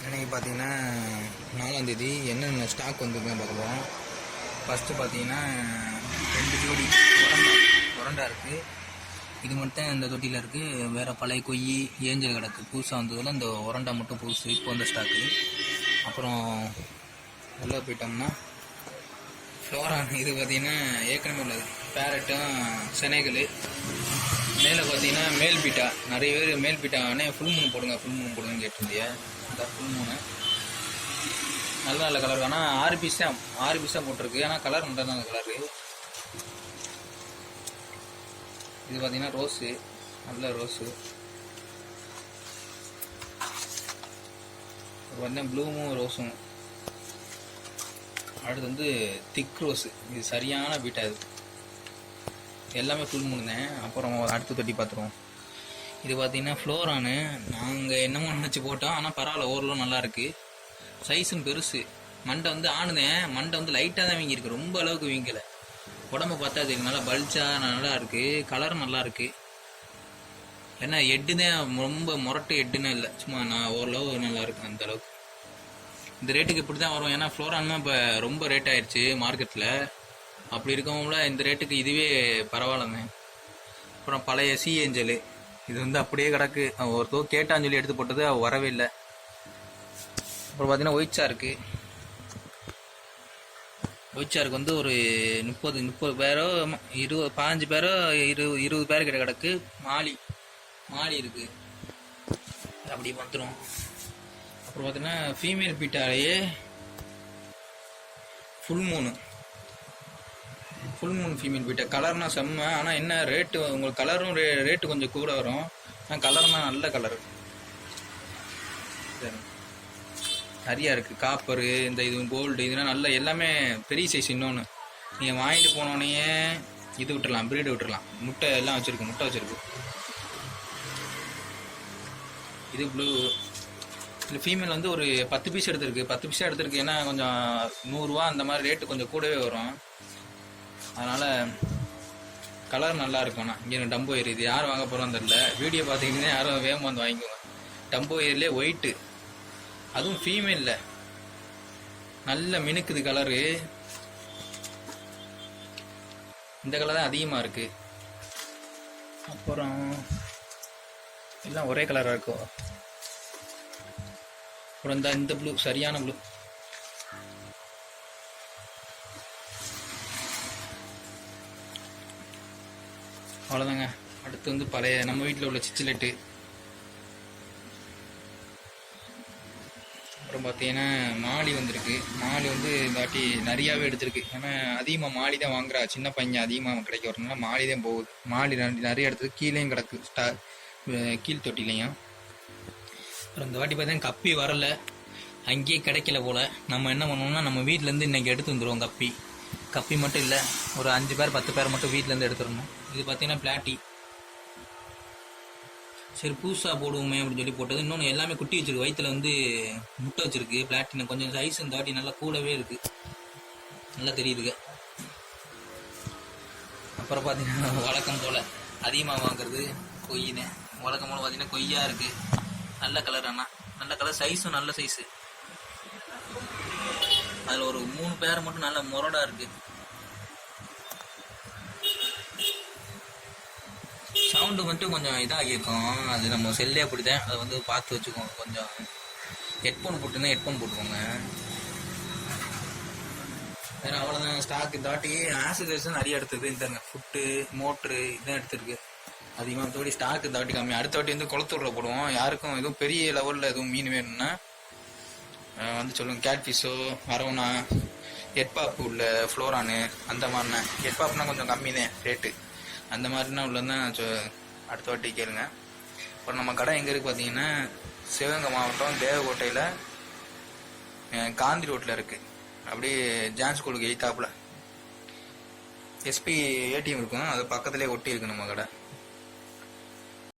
இன்றைக்கி பார்த்தீங்கன்னா 4ஆம் தேதி என்னென்ன ஸ்டாக் வந்துருக்குன்னு பார்க்கலாம். ஃபஸ்ட்டு பார்த்தீங்கன்னா 2 ஜோடி உரண்டா இருக்குது. இது மட்டும் இந்த தொட்டியில் இருக்குது. வேறு பழைய கொய் ஏஞ்சல் கிடக்கு. புதுசாக வந்ததில் இந்த உரண்டா மட்டும் புதுசு இப்போ வந்த ஸ்டாக்கு. அப்புறம் உள்ளே போயிட்டோம்னா ஃப்ளோரான் இது பார்த்திங்கன்னா ஏற்கனவே உள்ளது. பேரட்டும் செனைகள். மேலே பார்த்தீங்கன்னா மேல் பீட்டா. நிறைய பேர் மேல் பீட்டா ஆனால் ஃபுல் மூணு போடுங்கன்னு கேட்டிருந்தியா. இந்த ஃபுல் மூணு நல்ல நல்ல கலர். ஆனால் 6 பீஸ் தான் போட்டிருக்கு. ஆனால் கலர் மட்டும் தான் அந்த கலரு. இது பார்த்தீங்கன்னா ரோஸு, நல்ல ரோஸு. பார்த்தீங்கன்னா ப்ளூமும் ரோஸும். அடுத்து வந்து திக் ரோஸு. இது சரியான பீட்டா. இது எல்லாமே ஃபுல் மூணு தான். அப்புறம் அடுத்த தொட்டி பார்த்துருவோம். இது பார்த்தீங்கன்னா ஃப்ளோரானு. நாங்கள் என்னமோ நினச்சி போட்டோம், ஆனால் பரவாயில்ல, ஓரளவு நல்லாயிருக்கு. சைஸும் பெருசு. மண்டை வந்து ஆணுதேன். மண்டை வந்து லைட்டாக தான் வீங்கியிருக்கு, ரொம்ப அளவுக்கு வீங்கலை. உடம்பு பார்த்தா அது நல்லா பல்ஜாக நல்லா இருக்குது. கலரும் நல்லா இருக்குது. ஏன்னா எட்டு தான் ரொம்ப முரட்டு எட்டுன்னு இல்லை, சும்மா நான் ஓரளவு நல்லா இருக்கு. அந்த அளவுக்கு இந்த ரேட்டுக்கு இப்படி தான் வரும். ஏன்னா ஃப்ளோரான் இப்போ ரொம்ப ரேட் ஆயிடுச்சு மார்க்கெட்டில். அப்படி இருக்கவங்கள இந்த ரேட்டுக்கு இதுவே பரவாயில்லங்க. அப்புறம் பழைய சி ஏஞ்சல் இது வந்து அப்படியே கிடக்கு. ஒருத்தர் கேட்டான்னு சொல்லி எடுத்து போட்டது வரவே இல்லை. அப்புறம் பார்த்தீங்கன்னா ஒயிட் ஷார்க்கு வந்து ஒரு 30 பேரோ 15 பேரோ 20 பேர் கிட்ட கிடக்கு. மாலி இருக்கு. அப்படி வந்துடும். அப்புறம் பார்த்தீங்கன்னா ஃபீமேல் பீட்டாலேயே ஃபுல் மூணு ஃபீமேல் பீட்டா. கலர்னா செம்ம. ஆனால் என்ன ரேட்டு, உங்களுக்கு கலரும் ரேட்டு கொஞ்சம் கூட வரும். ஆனால் கலர்னா நல்ல கலரு நிறையா இருக்குது. காப்பரு, இந்த இது கோல்டு, இதெல்லாம் நல்ல எல்லாமே பெரிய சைஸ். இன்னொன்று நீங்கள் வாங்கிட்டு போனோடனே இது விட்டுடலாம், ப்ரீடு விட்டுடலாம். முட்டை எல்லாம் வச்சுருக்கு. இது ப்ளூ. இந்த ஃபீமேல் வந்து ஒரு 10 பீஸ் எடுத்திருக்கு. 10 பீஸாக எடுத்திருக்கு. ஏன்னா கொஞ்சம் 100 ரூபா அந்த மாதிரி ரேட்டு கொஞ்சம் கூடவே வரும். அதனால் கலர் நல்லா இருக்கும். ஆனால் இங்கே டம்போ ஏர் இது யார் வாங்க போகிறோன்னு தெரில. வீடியோ பார்த்தீங்கன்னா யாரும் வேகமாக வந்து வாங்கிக்கோங்க. டம்போ ஏர்லேயே ஒயிட்டு, அதுவும் ஃபீமேலில் நல்ல மினுக்குது கலரு. இந்த கலர் தான் அதிகமாக இருக்குது. அப்புறம் எல்லாம் ஒரே கலராக இருக்கும். அப்புறம் இந்த ப்ளூ சரியான ப்ளூ. அவ்வளோதாங்க. அடுத்து வந்து பழைய நம்ம வீட்டில் உள்ள சிச்சிலெட்டு. அப்புறம் பார்த்தீங்கன்னா மாலி வந்திருக்கு. மாலி வந்து இந்த வாட்டி நிறையாவே எடுத்திருக்கு. ஏன்னா அதிகமாக மாலி தான் வாங்குறா. சின்ன பையன் அதிகமாக கிடைக்க வரதுனால மாலி தான் போகுது. மாலி நிறைய எடுத்தது. கீழேயும் கிடக்கு, கீழ் தொட்டிலையும். அப்புறம் இந்த வாட்டி பார்த்தீங்கன்னா கப்பி வரலை, அங்கேயே கிடைக்கல போல். நம்ம என்ன பண்ணுவோம்னா நம்ம வீட்டிலேருந்து இன்றைக்கி எடுத்து வந்துடுவோம். கப்பி மட்டும் இல்லை, ஒரு 5 பேர் 10 பேர் மட்டும் வீட்டிலேருந்து எடுத்துடணும். இது பார்த்தீங்கன்னா பிளாட்டி. சரி புதுசாக போடுவோமே அப்படின்னு சொல்லி போட்டது. இன்னொன்று எல்லாமே குட்டி வச்சிருக்கு. வயிற்றுல வந்து முட்டை வச்சிருக்கு. பிளாட்டின கொஞ்சம் சைஸ் இந்த வாட்டி நல்லா கூடவே இருக்குது, நல்லா தெரியுதுங்க. அப்புறம் பார்த்தீங்கன்னா வழக்கம் போல் அதிகமாக வாங்குறது கொய்யின்னு. வழக்கம் போல் பார்த்தீங்கன்னா கொய்யா இருக்குது. நல்ல கலர். ஆனால் நல்ல கலர், சைஸும் நல்ல சைஸு. அதில் ஒரு 3 பேர் மட்டும் நல்ல முரடாக இருக்குது. சவுண்டு மட்டும் கொஞ்சம் இதாக இருக்கும். அது நம்ம செல்லே அப்படிதான். அதை வந்து பார்த்து வச்சுக்கோங்க. கொஞ்சம் ஹெட்ஃபோன் போட்டுக்கோங்க. வேறு அவ்வளோதான் ஸ்டாக். இந்த வாட்டி ஆக்சசரிஸ் நிறைய எடுத்துருக்கு. இந்த ஃபுட்டு மோட்ரு இதான் எடுத்துருக்கு அதிகமாக. மற்றபடி ஸ்டாக் இந்த வாட்டி கம்மி. அடுத்த வாட்டி வந்து குளத்தூரில் போடுவோம். யாருக்கும் எதுவும் பெரிய லெவலில் எதுவும் மீன் வேணும்னா வந்து சொல்லுங்கள். கேட்ஃபிஷோ, அரவணா, ஹெட்பாப்பு உள்ள ஃப்ளோரானு அந்த மாதிரினா. ஹெட்பாப்னா கொஞ்சம் கம்மி தான் ரேட்டு. அந்த மாதிரினா உள்ளதான் அடுத்த வாட்டி கேளுங்க. அப்புறம் நம்ம கடை எங்கே இருக்குது பார்த்தீங்கன்னா சிவகங்கை மாவட்டம் தேவக்கோட்டையில் காந்தி ரோட்டில் இருக்குது. அப்படியே ஜான்ஸ் ஸ்கூலுக்கு எய்த்தாப்பில் எஸ்பி ஏடிஎம் இருக்கும். அது பக்கத்துலேயே ஒட்டி இருக்குது நம்ம கடை.